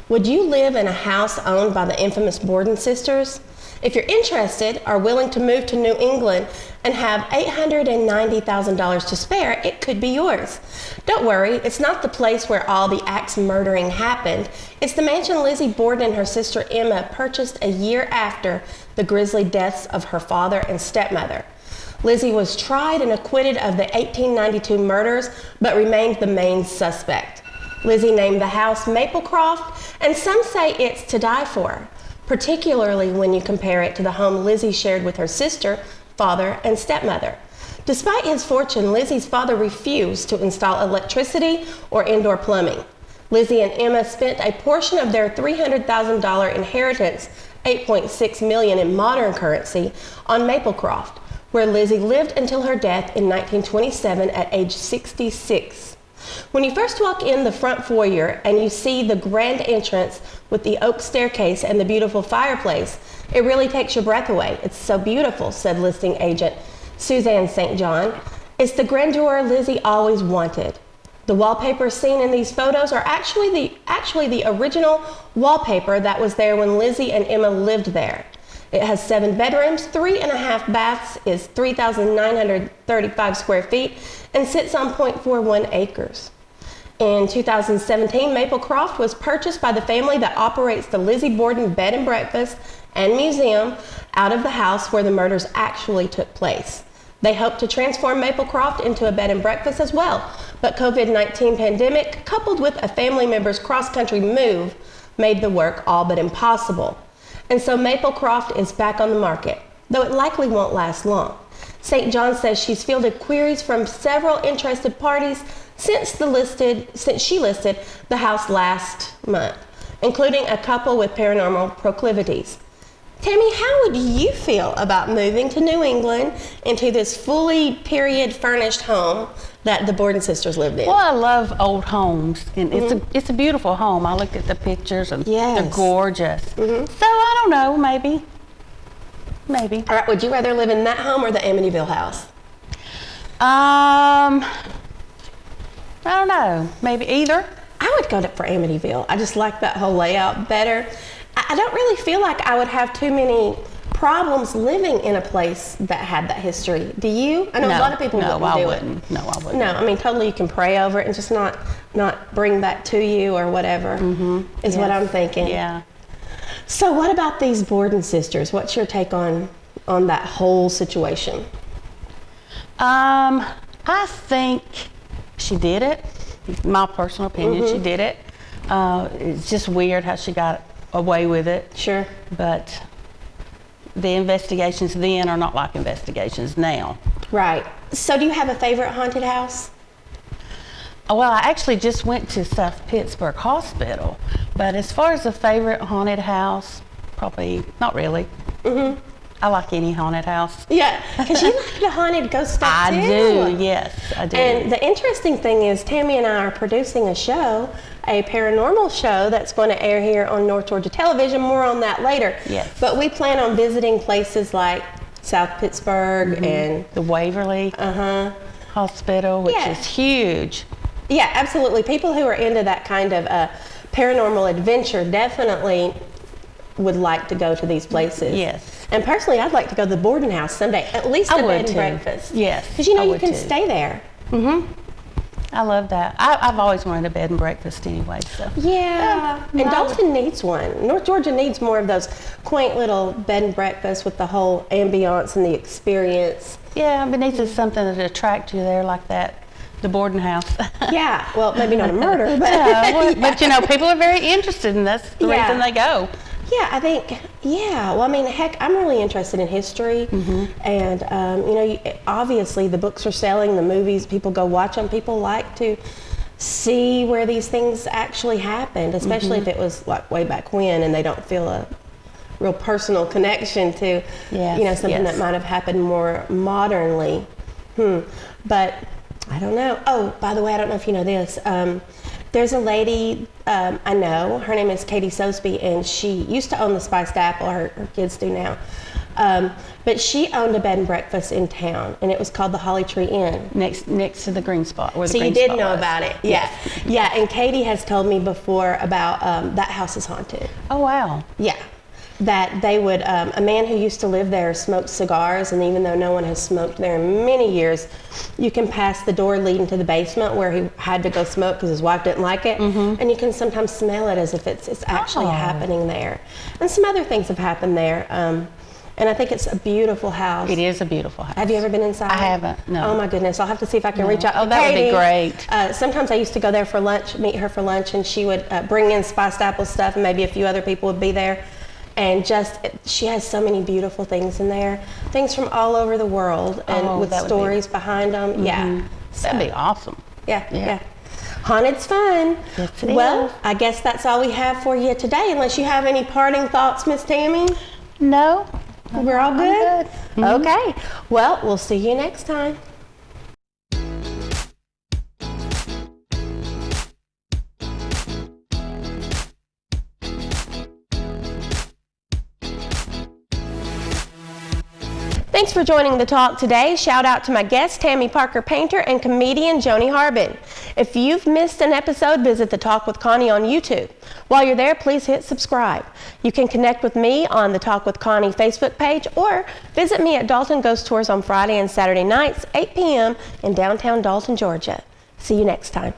Would you live in a house owned by the infamous Borden sisters? If you're interested or willing to move to New England and have $890,000 to spare, it could be yours. Don't worry, it's not the place where all the axe murdering happened. It's the mansion Lizzie Borden and her sister Emma purchased a year after the grisly deaths of her father and stepmother. Lizzie was tried and acquitted of the 1892 murders, but remained the main suspect. Lizzie named the house Maplecroft, and some say it's to die for, particularly when you compare it to the home Lizzie shared with her sister, father, and stepmother. Despite his fortune, Lizzie's father refused to install electricity or indoor plumbing. Lizzie and Emma spent a portion of their $300,000 inheritance, $8.6 million in modern currency, on Maplecroft, where Lizzie lived until her death in 1927 at age 66. When you first walk in the front foyer and you see the grand entrance with the oak staircase and the beautiful fireplace, it really takes your breath away. It's so beautiful, said listing agent Suzanne St. John. It's the grandeur Lizzie always wanted. The wallpaper seen in these photos are actually the original wallpaper that was there when Lizzie and Emma lived there. It has 7 bedrooms, 3.5 baths, is 3,935 square feet, and sits on 0.41 acres. In 2017, Maplecroft was purchased by the family that operates the Lizzie Borden Bed and Breakfast and Museum out of the house where the murders actually took place. They hope to transform Maplecroft into a bed and breakfast as well, but COVID-19 pandemic, coupled with a family member's cross-country move, made the work all but impossible. And so Maplecroft is back on the market, though it likely won't last long. St. John says she's fielded queries from several interested parties since she listed the house last month, including a couple with paranormal proclivities. Tammy, how would you feel about moving to New England into this fully period furnished home that the Borden sisters lived in? Well, I love old homes, and it's a beautiful home. I looked at the pictures, and they're gorgeous. So I don't know, maybe. All right, would you rather live in that home or the Amityville house? I don't know, maybe either. I would go for Amityville. I just like that whole layout better. I don't really feel like I would have too many problems living in a place that had that history. Do you? I know a lot of people wouldn't do it. No, I wouldn't. No, I mean, totally you can pray over it and just not bring that to you or whatever is what I'm thinking. Yeah. So what about these Borden sisters? What's your take on that whole situation? I think she did it. My personal opinion, she did it. It's just weird how she got away with it. Sure. But the investigations then are not like investigations now. Right. So do you have a favorite haunted house? Well, I actually just went to South Pittsburgh Hospital, but as far as a favorite haunted house, probably not really. I like any haunted house. Yeah, because you like the haunted ghost stuff too. I do, yes, I do. And the interesting thing is Tammy and I are producing a show, a paranormal show that's going to air here on North Georgia Television. More on that later. Yes. But we plan on visiting places like South Pittsburgh and the Waverly Hospital, which is huge. Yeah, absolutely. People who are into that kind of paranormal adventure definitely would like to go to these places. Yes. And personally, I'd like to go to the Borden house someday, at least a bed and breakfast. Yes. Because you can stay there. I love that. I've always wanted a bed and breakfast anyway. So. Yeah. And Dalton needs one. North Georgia needs more of those quaint little bed and breakfasts with the whole ambiance and the experience. Yeah, but needs something to attract you there like that. The Borden house. Yeah. Well, maybe not a murder, but but people are very interested, and that's the reason they go. Yeah, I think, well, I mean, heck, I'm really interested in history, and, obviously the books are selling, the movies, people go watch them, people like to see where these things actually happened, especially if it was like way back when and they don't feel a real personal connection to, something that might have happened more modernly. But I don't know. Oh, by the way, I don't know if you know this. There's a lady I know, her name is Katie Sosby, and she used to own the Spiced Apple, her kids do now. But she owned a bed and breakfast in town, and it was called the Holly Tree Inn. Next to the green spot. Where the So green you did spot know was. about it. Yeah. Yeah, and Katie has told me before about that house is haunted. Oh, wow. Yeah. That they would, a man who used to live there smoked cigars, and even though no one has smoked there in many years, you can pass the door leading to the basement where he had to go smoke because his wife didn't like it, and you can sometimes smell it as if it's actually happening there. And some other things have happened there, and I think it's a beautiful house. It is a beautiful house. Have you ever been inside? I haven't, no. Oh my goodness, I'll have to see if I can reach out to Oh, that would be Katie. great. Sometimes I used to go there for lunch, meet her for lunch, and she would bring in spiced apple stuff, and maybe a few other people would be there. And she has so many beautiful things in there, things from all over the world, and with stories behind them. Yeah, That'd be awesome. Yeah. Haunted's fun. Yes, it well, is. I guess that's all we have for you today, unless you have any parting thoughts, Miss Tammy. No. We're all good? Good. Okay. Well, we'll see you next time. Thanks for joining the talk today. Shout out to my guest, Tammy Parker-Painter, and comedian Joni Harbin. If you've missed an episode, visit the Talk with Connie on YouTube. While you're there, please hit subscribe. You can connect with me on the Talk with Connie Facebook page, or visit me at Dalton Ghost Tours on Friday and Saturday nights, 8 p.m. in downtown Dalton, Georgia. See you next time.